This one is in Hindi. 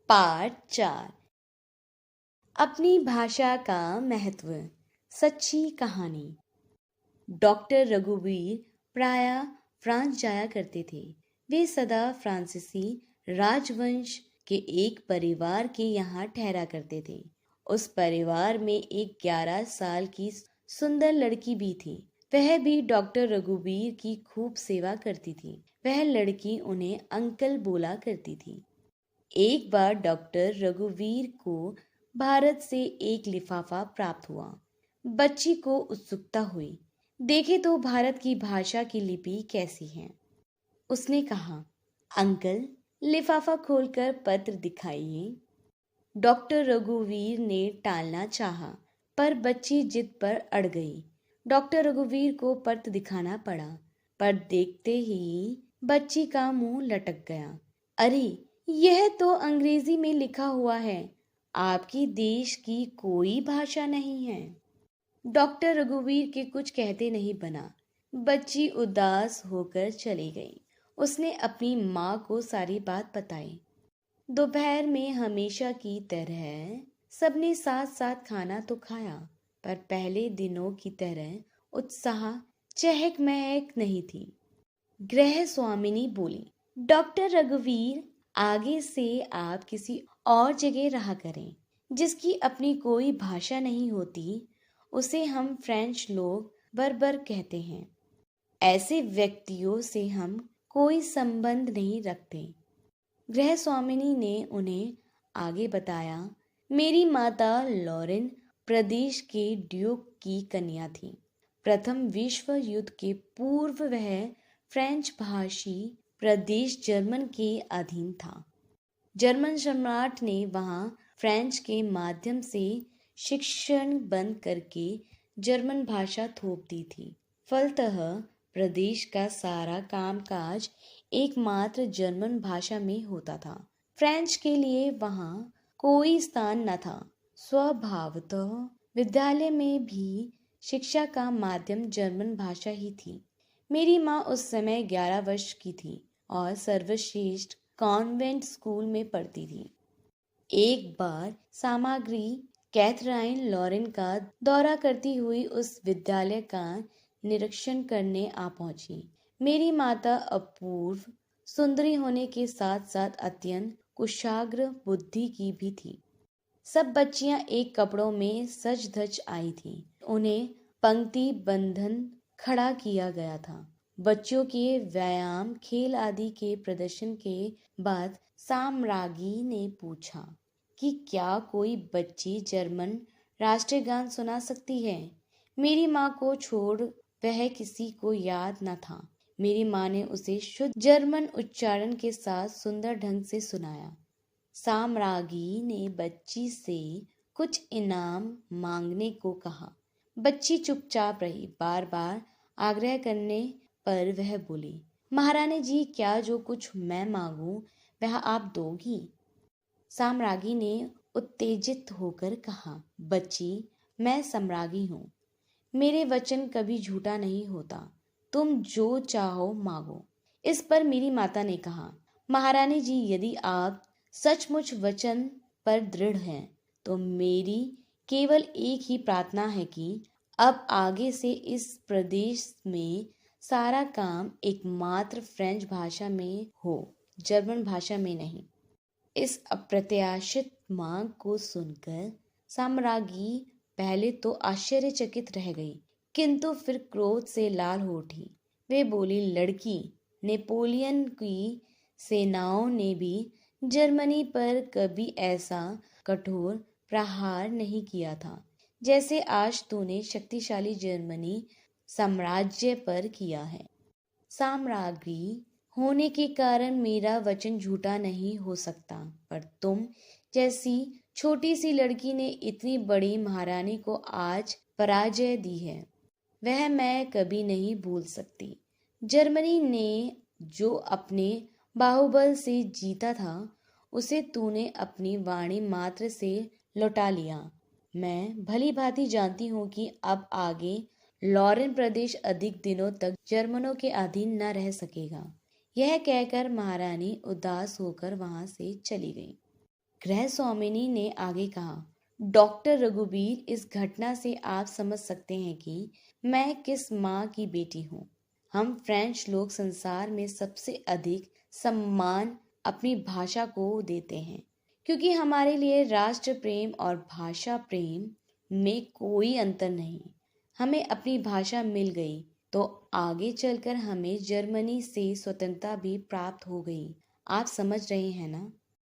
पार्ट 4। अपनी भाषा का महत्व। सच्ची कहानी। डॉक्टर रघुवीर प्रायः फ्रांस जाया करते थे। वे सदा फ्रांसीसी राजवंश के एक परिवार के यहाँ ठहरा करते थे। उस परिवार में एक 11 साल की सुंदर लड़की भी थी। वह भी डॉक्टर रघुवीर की खूब सेवा करती थी। वह लड़की उन्हें अंकल बोला करती थी। एक बार डॉक्टर रघुवीर को भारत से एक लिफाफा प्राप्त हुआ। बच्ची को उत्सुकता हुई, देखे तो भारत की भाषा की लिपि कैसी है। उसने कहा, अंकल लिफाफा खोलकर पत्र दिखाइए। डॉक्टर रघुवीर ने टालना चाहा, पर बच्ची जिद पर अड़ गई। डॉक्टर रघुवीर को पत्र दिखाना पड़ा, पर देखते ही बच्ची का मुंह लटक गया। अरे, यह तो अंग्रेजी में लिखा हुआ है, आपकी देश की कोई भाषा नहीं है। डॉक्टर रघुवीर के कुछ कहते नहीं बना। बच्ची उदास होकर चली गई। उसने अपनी माँ को सारी बात बताई। दोपहर में हमेशा की तरह सबने साथ साथ खाना तो खाया, पर पहले दिनों की तरह उत्साह चहक महक नहीं थी। गृह स्वामिनी बोली, डॉक्टर रघुवीर, आगे से आप किसी और जगह रहा करें। जिसकी अपनी कोई भाषा नहीं होती, उसे हम फ्रेंच लोग बर्बर कहते हैं। ऐसे व्यक्तियों से हम कोई संबंध नहीं रखते। गृह स्वामिनी ने उन्हें आगे बताया, मेरी माता लॉरेन प्रदेश के ड्यूक की कन्या थी। प्रथम विश्व युद्ध के पूर्व वह फ्रेंच भाषी प्रदेश जर्मन के अधीन था। जर्मन सम्राट ने वहां फ्रेंच के माध्यम से शिक्षण बंद करके जर्मन भाषा थोप दी थी। फलतः प्रदेश का सारा कामकाज एकमात्र जर्मन भाषा में होता था। फ्रेंच के लिए वहां कोई स्थान न था। स्वभावतः विद्यालय में भी शिक्षा का माध्यम जर्मन भाषा ही थी। मेरी माँ उस समय 11 वर्ष की थी और सर्वश्रेष्ठ कॉन्वेंट स्कूल में पढ़ती थी। एक बार सामग्री कैथराइन लॉरेन का दौरा करती हुई उस विद्यालय का निरीक्षण करने आ पहुंची। मेरी माता अपूर्व सुंदरी होने के साथ साथ अत्यंत कुशाग्र बुद्धि की भी थी। सब बच्चियां एक कपड़ों में सज धज आई थीं। उन्हें पंक्ति बंधन खड़ा किया गया था। बच्चों के व्यायाम, खेल आदि के प्रदर्शन के बाद साम्राज्ञी ने पूछा कि क्या कोई बच्ची जर्मन राष्ट्रीय गान सुना सकती है। मेरी माँ को छोड़ वह किसी को याद न था। मेरी माँ ने उसे शुद्ध जर्मन उच्चारण के साथ सुंदर ढंग से सुनाया। साम्राज्ञी ने बच्ची से कुछ इनाम मांगने को कहा। बच्ची चुपचाप रही। बार बार आग्रह करने पर वह बोली, महारानी जी, क्या जो कुछ मैं मांगूं वह आप दोगी? साम्राज्ञी ने उत्तेजित होकर कहा, बच्ची, मैं सम्राज्ञी हूँ। मेरे वचन कभी झूठा नहीं होता। तुम जो चाहो मांगो। इस पर मेरी माता ने कहा, महारानी जी, यदि आप सचमुच वचन पर दृढ़ हैं तो मेरी केवल एक ही प्रार्थना है कि अब आगे से इस प्रदेश में सारा काम एकमात्र फ्रेंच भाषा में हो, जर्मन भाषा में नहीं। इस अप्रत्याशित मांग को सुनकर साम्राज्ञी पहले तो आश्चर्यचकित रह गई, किंतु फिर क्रोध से लाल हो उठी। वे बोली, लड़की, नेपोलियन की सेनाओं ने भी जर्मनी पर कभी ऐसा कठोर प्रहार नहीं किया था जैसे आज तूने शक्तिशाली जर्मनी साम्राज्य पर किया है। साम्राज्ञी होने के कारण मेरा वचन झूठा नहीं हो सकता, पर तुम जैसी छोटी सी लड़की ने इतनी बड़ी महारानी को आज पराजय दी है, वह मैं कभी नहीं भूल सकती। जर्मनी ने जो अपने बाहुबल से जीता था, उसे तूने अपनी वाणी मात्र से लौटा लिया। मैं भली भांति जानती हूँ कि अब आगे लॉरेन प्रदेश अधिक दिनों तक जर्मनों के अधीन न रह सकेगा। यह कहकर महारानी उदास होकर वहां से चली गई। गृह स्वामिनी ने आगे कहा, डॉक्टर रघुवीर, इस घटना से आप समझ सकते हैं कि मैं किस माँ की बेटी हूँ। हम फ्रेंच लोग संसार में सबसे अधिक सम्मान अपनी भाषा को देते हैं, क्योंकि हमारे लिए राष्ट्र प्रेम और भाषा प्रेम में कोई अंतर नहीं। हमें अपनी भाषा मिल गई तो आगे चलकर हमें जर्मनी से स्वतंत्रता भी प्राप्त हो गई। आप समझ रहे हैं ना?